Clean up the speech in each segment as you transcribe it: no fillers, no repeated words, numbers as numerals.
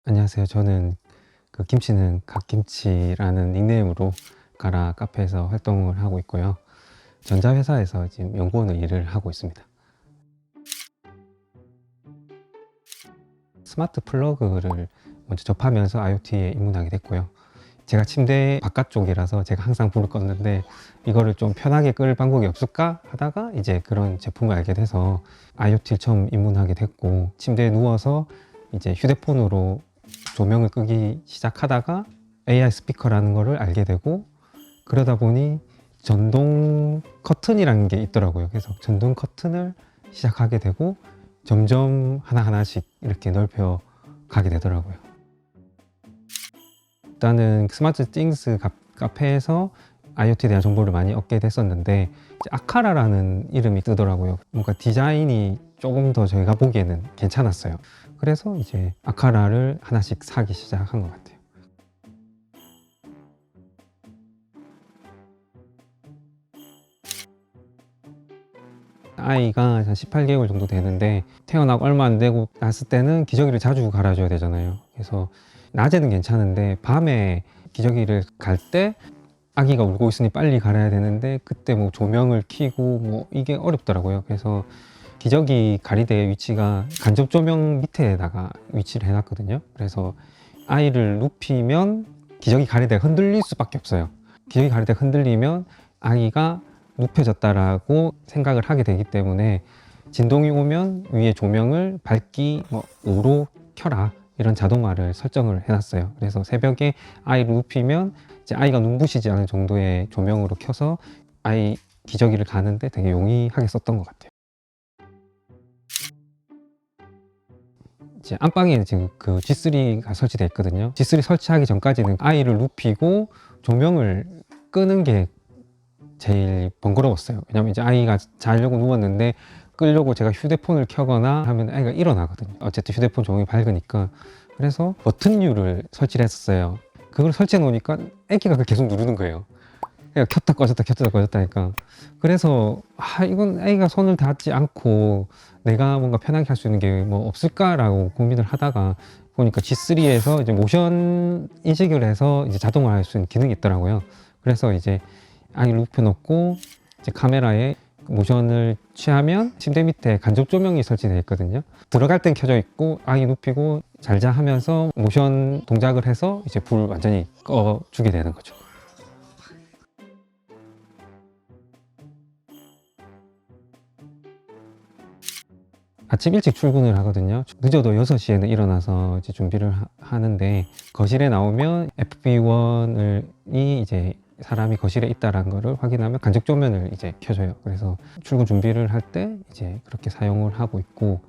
안녕하세요. 저는 김치는 갓김치라는 닉네임으로 가라 카페에서 활동을 하고 있고요. 전자회사에서 지금 연구원으로 일을 하고 있습니다. 스마트 플러그를 먼저 접하면서 IoT에 입문하게 됐고요. 제가 침대 바깥쪽이라서 제가 항상 불을 껐는데 이거를 좀 편하게 끌 방법이 없을까 하다가 이제 그런 제품을 알게 돼서 IoT를 처음 입문하게 됐고, 침대에 누워서 이제 휴대폰으로 조명을 끄기 시작하다가 AI 스피커라는 거를 알게 되고, 그러다 보니 전동 커튼이라는 게 있더라고요. 그래서 전동 커튼을 시작하게 되고 점점 하나하나씩 이렇게 넓혀 가게 되더라고요. 일단은 스마트 띵스 카페에서 IoT에 대한 정보를 많이 얻게 됐었는데, 이제 아카라라는 이름이 뜨더라고요. 뭔가 디자인이 조금 더 저희가 보기에는 괜찮았어요. 그래서 이제 아카라를 하나씩 사기 시작한 것 같아요. 아이가 한 18개월 정도 되는데, 태어나고 얼마 안 되고 났을 때는 기저귀를 자주 갈아줘야 되잖아요. 그래서 낮에는 괜찮은데 밤에 기저귀를 갈 때 아기가 울고 있으니 빨리 갈아야 되는데, 그때 뭐 조명을 켜고 뭐 이게 어렵더라고요. 그래서 기저귀 가리대 위치가 간접 조명 밑에다가 위치를 해놨거든요. 그래서 아이를 눕히면 기저귀 가리대가 흔들릴 수밖에 없어요. 기저귀 가리대가 흔들리면 아기가 눕혀졌다라고 생각을 하게 되기 때문에, 진동이 오면 위에 조명을 밝기 뭐 5로 켜라, 이런 자동화를 설정을 해놨어요. 그래서 새벽에 아이를 눕히면 이제 아이가 눈부시지 않을 정도의 조명으로 켜서 아이 기저귀를 가는데 되게 용이하게 썼던 것 같아요. 이제 안방에는 지금 G3가 설치되어 있거든요. G3 설치하기 전까지는 아이를 눕히고 조명을 끄는 게 제일 번거로웠어요. 왜냐면 이제 아이가 자려고 누웠는데 끄려고 제가 휴대폰을 켜거나 하면 아이가 일어나거든요. 어쨌든 휴대폰 조명이 밝으니까. 그래서 버튼류를 설치를 했었어요. 그걸 설치해 놓으니까 아기가 계속 누르는 거예요. 그러니까 켰다 꺼졌다 켰다 꺼졌다 하니까. 그래서 이건 아이가 손을 닿지 않고 내가 뭔가 편하게 할 수 있는 게 뭐 없을까라고 고민을 하다가 보니까 G3에서 이제 모션 인식을 해서 이제 자동화할 수 있는 기능이 있더라고요. 그래서 이제 아이를 눕혀놓고 이제 카메라에 모션을 취하면 침대 밑에 간접 조명이 설치되어 있거든요. 들어갈 땐 켜져 있고 아이 눕히고 잘자 하면서 모션 동작을 해서 이제 불을 완전히 꺼주게 되는 거죠. 아침 일찍 출근을 하거든요. 늦어도 6시에는 일어나서 이제 준비를 하는데, 거실에 나오면 FB1이 이제 사람이 거실에 있다라는 거를 확인하면 간접 조명을 이제 켜줘요. 그래서 출근 준비를 할 때 이제 그렇게 사용을 하고 있고,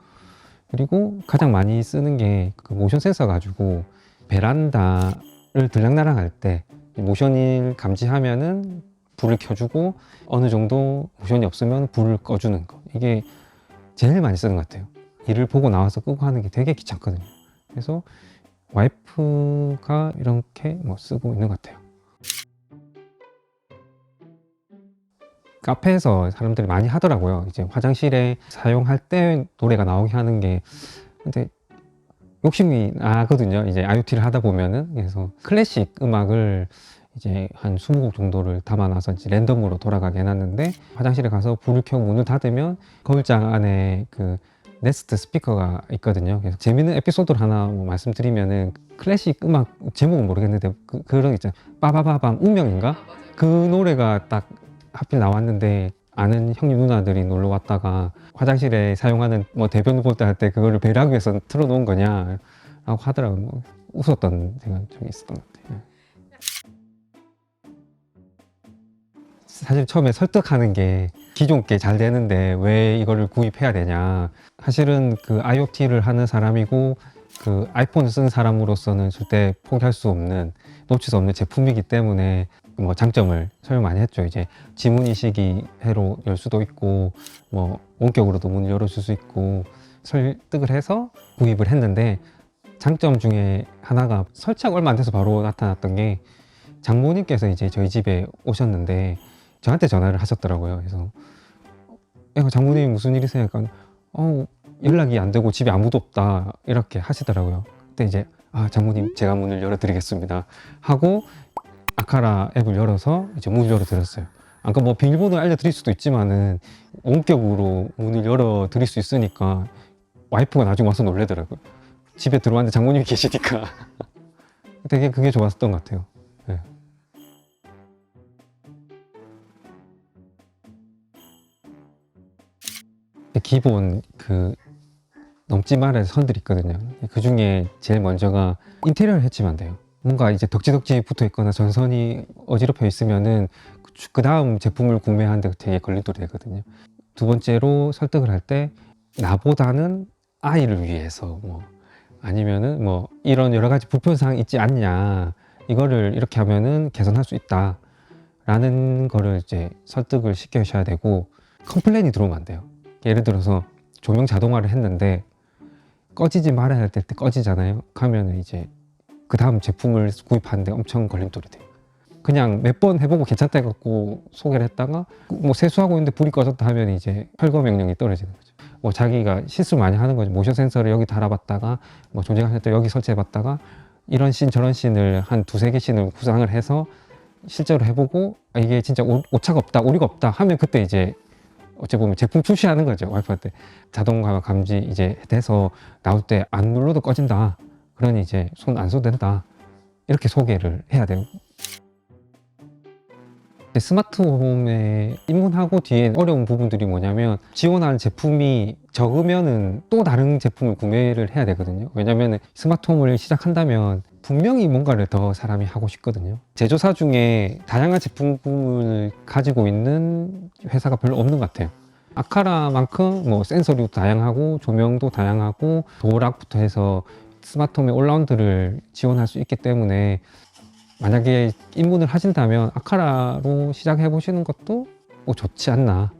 그리고 가장 많이 쓰는 게 그 모션 센서 가지고 베란다를 들락날락 할 때 모션을 감지하면은 불을 켜주고, 어느 정도 모션이 없으면 불을 꺼주는 거, 이게 제일 많이 쓰는 것 같아요. 일을 보고 나와서 끄고 하는 게 되게 귀찮거든요. 그래서 와이프가 이렇게 뭐 쓰고 있는 것 같아요. 카페에서 사람들이 많이 하더라고요. 이제 화장실에 사용할 때 노래가 나오게 하는 게. 근데 욕심이 나거든요. 이제 IoT를 하다 보면은. 그래서 클래식 음악을 이제 한 20곡 정도를 담아놔서 이제 랜덤으로 돌아가게 해놨는데, 화장실에 가서 불을 켜고 문을 닫으면 거울장 안에 그 네스트 스피커가 있거든요. 그래서 재밌는 에피소드를 하나 뭐 말씀드리면은, 클래식 음악 제목은 모르겠는데 그런 거 있잖아요. 빠바바밤 운명인가? 그 노래가 딱 하필 나왔는데, 아는 형님 누나들이 놀러 왔다가 화장실에 사용하는 뭐 대변 볼 때 할 때 그거를 배려하기 위해서 틀어놓은 거냐 라고 하더라고요. 뭐 웃었던 제가 적이 있었던 것 같아요. 사실 처음에 설득하는 게, 기존 게 잘 되는데 왜 이거를 구입해야 되냐. 사실은 그 IoT를 하는 사람이고 그 아이폰을 쓰는 사람으로서는 절대 포기할 수 없는, 놓칠 수 없는 제품이기 때문에 뭐 장점을 설명 많이 했죠. 이제 지문 인식이 회로 열 수도 있고, 뭐 원격으로도 문을 열어줄 수 있고, 설득을 해서 구입을 했는데, 장점 중에 하나가 설치하고 얼마 안 돼서 바로 나타났던 게, 장모님께서 이제 저희 집에 오셨는데 저한테 전화를 하셨더라고요. 그래서 장모님 무슨 일이세요? 약간 연락이 안 되고 집에 아무도 없다 이렇게 하시더라고요. 그때 이제 아, 장모님 제가 문을 열어드리겠습니다 하고 아카라 앱을 열어서 이제 문을 열어드렸어요. 아까 뭐 비밀번호 알려드릴 수도 있지만은 원격으로 문을 열어드릴 수 있으니까 와이프가 나중에 와서 놀래더라고요. 집에 들어왔는데 장모님이 계시니까 되게 그게 좋았던 것 같아요. 네. 기본 그 넘지 말아야 할 선들이 있거든요. 그 중에 제일 먼저가 인테리어를 해치면 안 돼요. 뭔가 이제 덕지덕지 붙어 있거나 전선이 어지럽혀 있으면은 그 다음 제품을 구매하는데 되게 걸림돌이 되거든요. 두 번째로 설득을 할 때 나보다는 아이를 위해서 뭐 아니면은 뭐 이런 여러 가지 불편사항 있지 않냐, 이거를 이렇게 하면은 개선할 수 있다 라는 거를 이제 설득을 시켜셔야 되고, 컴플레인이 들어오면 안 돼요. 예를 들어서 조명 자동화를 했는데 꺼지지 말아야 할 때 꺼지잖아요. 그러면 이제 그 다음 제품을 구입하는데 엄청 걸림돌이 돼요. 그냥 몇 번 해보고 괜찮다 해갖고 소개를 했다가 뭐 세수하고 있는데 불이 꺼졌다 하면 이제 철거 명령이 떨어지는 거죠. 뭐 자기가 실수 많이 하는 거죠. 모션 센서를 여기 달아봤다가 뭐 조작을 했다 여기 설치해봤다가 이런 씬 저런 씬을 한 두세 개 씬을 구상을 해서 실제로 해보고 아, 이게 진짜 오차가 없다 오류가 없다 하면 그때 이제 어찌 보면 제품 출시하는 거죠. 와이프한테 자동화 감지 이제 돼서 나올 때 안 눌러도 꺼진다, 그러니 이제 손 안 써도 된다, 이렇게 소개를 해야 돼요. 스마트홈에 입문하고 뒤에 어려운 부분들이 뭐냐면 지원하는 제품이 적으면은 또 다른 제품을 구매를 해야 되거든요. 왜냐면 스마트홈을 시작한다면 분명히 뭔가를 더 사람이 하고 싶거든요. 제조사 중에 다양한 제품을 가지고 있는 회사가 별로 없는 것 같아요. 아카라만큼 뭐 센서도 다양하고 조명도 다양하고 도어락부터 해서 스마트홈의 올라운드를 지원할 수 있기 때문에 만약에 입문을 하신다면 아카라로 시작해 보시는 것도 좋지 않나